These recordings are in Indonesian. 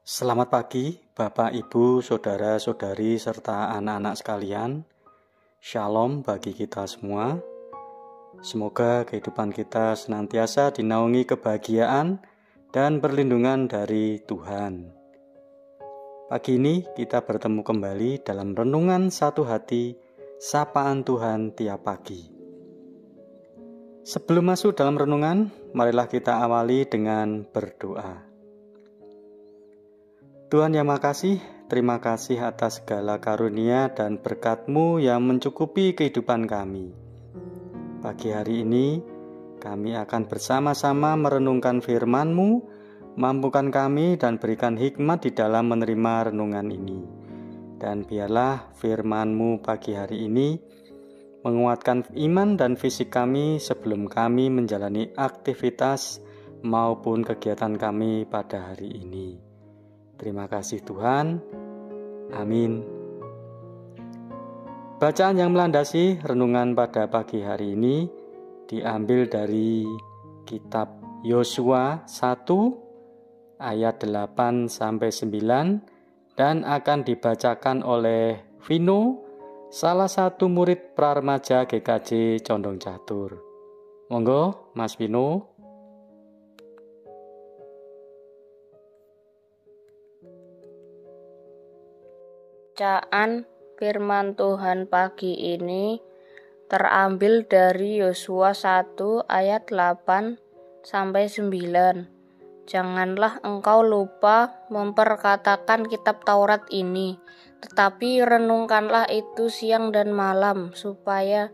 Selamat pagi, Bapak, Ibu, Saudara-saudari, serta anak-anak sekalian. Shalom bagi kita semua. Semoga kehidupan kita senantiasa dinaungi kebahagiaan dan perlindungan dari Tuhan. Pagi ini kita bertemu kembali dalam renungan satu hati, sapaan Tuhan tiap pagi. Sebelum masuk dalam renungan, marilah kita awali dengan berdoa. Tuhan yang makasih, terima kasih atas segala karunia dan berkat-Mu yang mencukupi kehidupan kami. Pagi hari ini, kami akan bersama-sama merenungkan firman-Mu, mampukan kami dan berikan hikmat di dalam menerima renungan ini. Dan biarlah firman-Mu pagi hari ini menguatkan iman dan fisik kami sebelum kami menjalani aktivitas maupun kegiatan kami pada hari ini. Terima kasih Tuhan. Amin. Bacaan yang melandasi renungan pada pagi hari ini diambil dari kitab Yosua 1 ayat 8-9 dan akan dibacakan oleh Vino, salah satu murid praremaja GKJ Condong Catur. Monggo Mas Vino. Bacaan firman Tuhan pagi ini terambil dari Yosua 1 ayat 8-9. Janganlah engkau lupa memperkatakan kitab Taurat ini, tetapi renungkanlah itu siang dan malam, supaya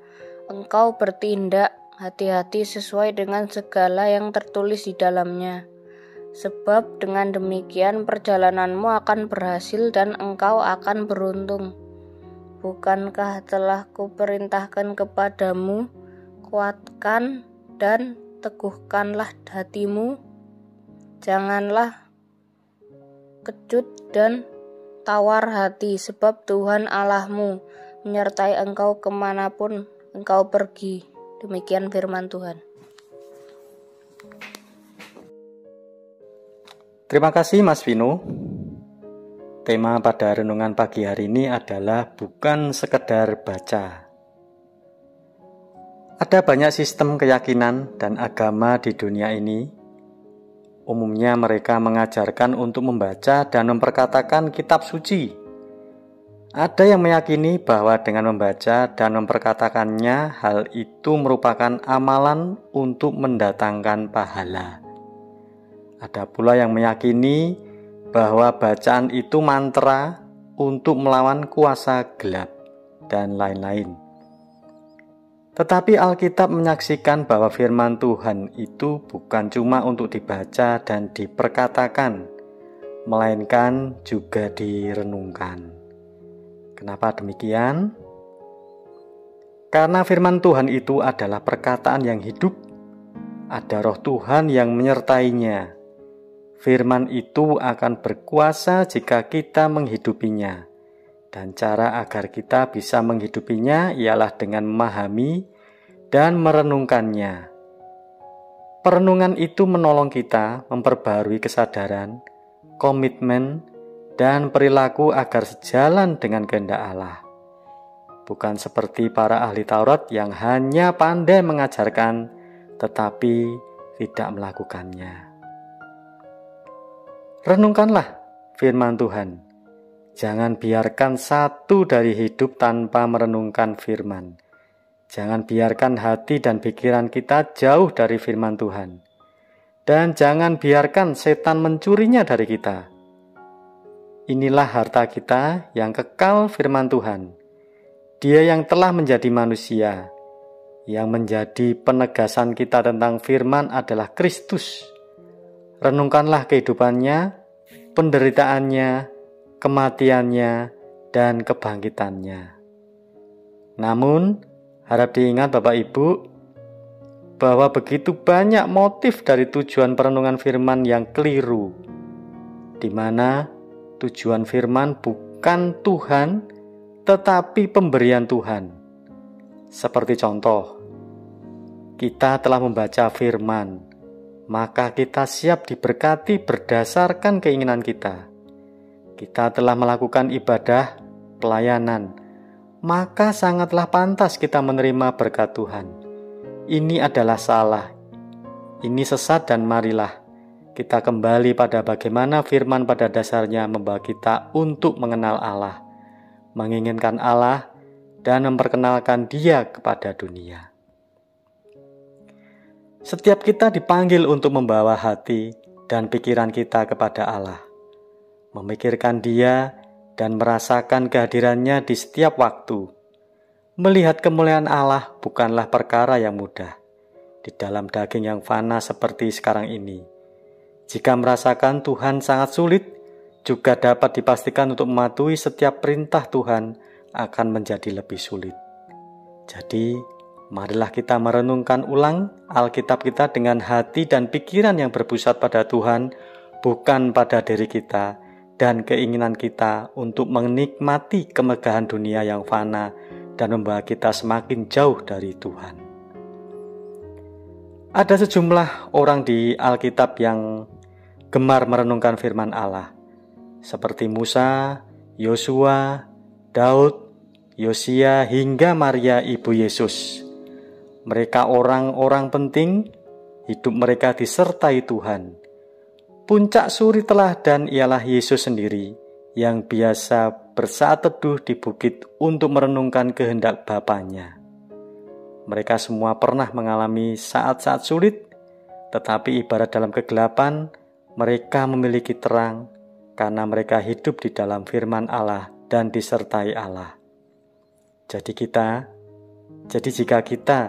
engkau bertindak hati-hati sesuai dengan segala yang tertulis di dalamnya. Sebab dengan demikian perjalananmu akan berhasil dan engkau akan beruntung. Bukankah telah kuperintahkan kepadamu, kuatkan dan teguhkanlah hatimu. Janganlah kecut dan tawar hati, sebab Tuhan Allahmu menyertai engkau kemanapun engkau pergi. Demikian firman Tuhan. Terima kasih Mas Vino. Tema pada renungan pagi hari ini adalah bukan sekedar baca. Ada banyak sistem keyakinan dan agama di dunia ini. Umumnya mereka mengajarkan untuk membaca dan memperkatakan kitab suci. Ada yang meyakini bahwa dengan membaca dan memperkatakannya, hal itu merupakan amalan untuk mendatangkan pahala. Ada pula yang meyakini bahwa bacaan itu mantra untuk melawan kuasa gelap dan lain-lain. Tetapi Alkitab menyaksikan bahwa firman Tuhan itu bukan cuma untuk dibaca dan diperkatakan, melainkan juga direnungkan. Kenapa demikian? Karena firman Tuhan itu adalah perkataan yang hidup. Ada roh Tuhan yang menyertainya. Firman itu akan berkuasa jika kita menghidupinya, dan cara agar kita bisa menghidupinya ialah dengan memahami dan merenungkannya. Perenungan itu menolong kita memperbarui kesadaran, komitmen, dan perilaku agar sejalan dengan kehendak Allah. Bukan seperti para ahli Taurat yang hanya pandai mengajarkan, tetapi tidak melakukannya. Renungkanlah firman Tuhan. Jangan biarkan satu dari hidup tanpa merenungkan firman. Jangan biarkan hati dan pikiran kita jauh dari firman Tuhan. Dan jangan biarkan setan mencurinya dari kita. Inilah harta kita yang kekal firman Tuhan. Dia yang telah menjadi manusia. Yang menjadi penegasan kita tentang firman adalah Kristus. Renungkanlah kehidupannya, penderitaannya, kematiannya, dan kebangkitannya. Namun, harap diingat Bapak Ibu, bahwa begitu banyak motif dari tujuan perenungan firman yang keliru, di mana tujuan firman bukan Tuhan, tetapi pemberian Tuhan. Seperti contoh, kita telah membaca firman, maka kita siap diberkati berdasarkan keinginan kita. kita telah melakukan ibadah pelayanan, maka sangatlah pantas kita menerima berkat Tuhan. Ini adalah salah, ini sesat, dan marilah kita kembali pada bagaimana firman pada dasarnya membawa kita untuk mengenal Allah, menginginkan Allah, dan memperkenalkan Dia kepada dunia. Setiap kita dipanggil untuk membawa hati dan pikiran kita kepada Allah, memikirkan Dia dan merasakan kehadirannya di setiap waktu. Melihat kemuliaan Allah bukanlah perkara yang mudah di dalam daging yang fana seperti sekarang ini. Jika merasakan Tuhan sangat sulit, juga dapat dipastikan untuk mematuhi setiap perintah Tuhan akan menjadi lebih sulit. Jadi, marilah kita merenungkan ulang Alkitab kita dengan hati dan pikiran yang berpusat pada Tuhan, bukan pada diri kita dan keinginan kita untuk menikmati kemegahan dunia yang fana dan membawa kita semakin jauh dari Tuhan. Ada sejumlah orang di Alkitab yang gemar merenungkan firman Allah, seperti Musa, Yosua, Daud, Yosia, hingga Maria ibu Yesus. Mereka orang-orang penting, hidup mereka disertai Tuhan. Puncak suri teladan ialah Yesus sendiri yang biasa bersaat teduh di bukit untuk merenungkan kehendak Bapanya. Mereka semua pernah mengalami saat-saat sulit, tetapi ibarat dalam kegelapan, mereka memiliki terang karena mereka hidup di dalam firman Allah dan disertai Allah. Jadi jika kita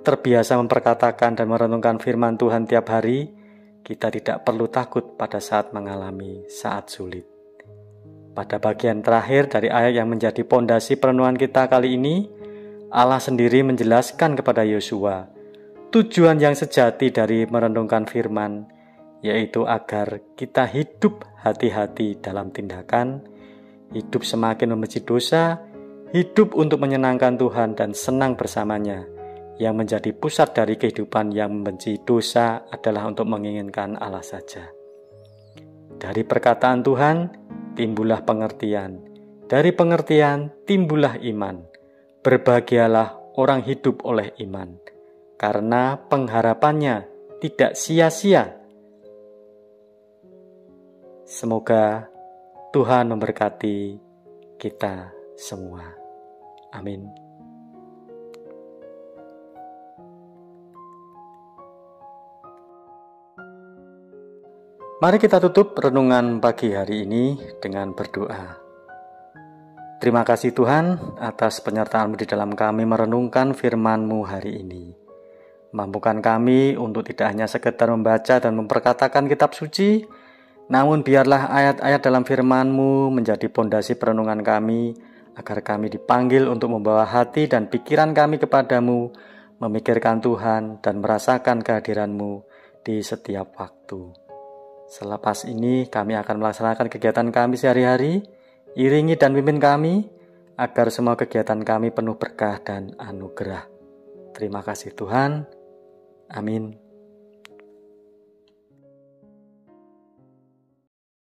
terbiasa memperkatakan dan merenungkan firman Tuhan tiap hari, kita tidak perlu takut pada saat mengalami saat sulit. Pada bagian terakhir dari ayat yang menjadi pondasi perenungan kita kali ini, Allah sendiri menjelaskan kepada Yosua tujuan yang sejati dari merenungkan firman, yaitu agar kita hidup hati-hati dalam tindakan, hidup semakin membenci dosa, hidup untuk menyenangkan Tuhan dan senang bersamanya. Yang menjadi pusat dari kehidupan yang membenci dosa adalah untuk menginginkan Allah saja. Dari perkataan Tuhan timbullah pengertian, dari pengertian timbullah iman. Berbahagialah orang hidup oleh iman, karena pengharapannya tidak sia-sia. Semoga Tuhan memberkati kita semua. Amin. Mari kita tutup renungan pagi hari ini dengan berdoa. Terima kasih Tuhan atas penyertaan-Mu di dalam kami merenungkan firman-Mu hari ini. Mampukan kami untuk tidak hanya sekedar membaca dan memperkatakan kitab suci, namun biarlah ayat-ayat dalam firman-Mu menjadi pondasi perenungan kami, agar kami dipanggil untuk membawa hati dan pikiran kami kepadamu, memikirkan Tuhan dan merasakan kehadiran-Mu di setiap waktu. Selepas ini kami akan melaksanakan kegiatan kami sehari-hari, iringi dan pimpin kami, agar semua kegiatan kami penuh berkah dan anugerah. Terima kasih Tuhan. Amin.